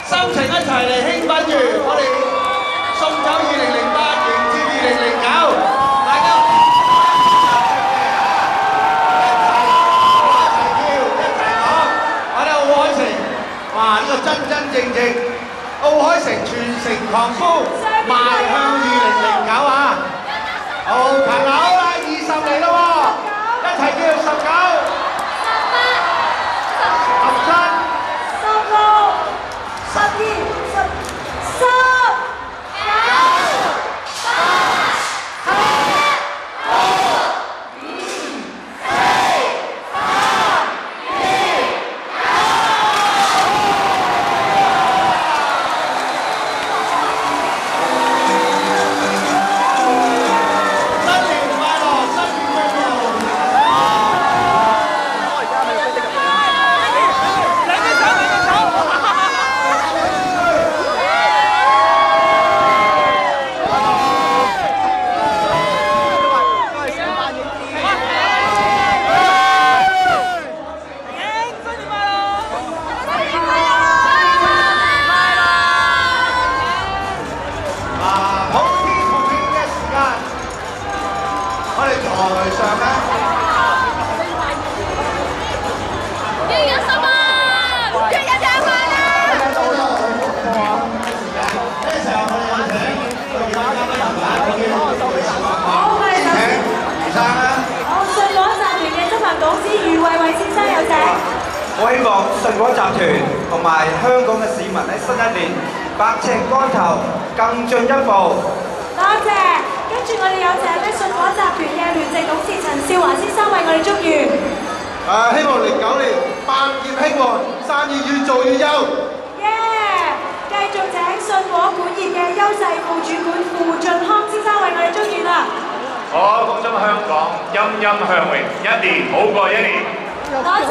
心情一齊嚟興奮住，我哋送走2008，迎接2009，大家一齊講，我哋奧海城，哇！呢個真真正正奧海城全城狂呼，邁向2009啊！好，朋友啦，20嚟咯喎，一齊叫19。我希望信和集團同埋香港嘅市民喺新一年百尺竿頭更進一步。多謝，跟住我哋有請咧信和集團嘅聯席董事陳少華先生為我哋祝願。希望09年百業興旺，生意越做越優。繼續請信和管業嘅優勢副主管傅俊康先生為我哋祝願啦。我恭祝香港欣欣向榮，一年好過一年。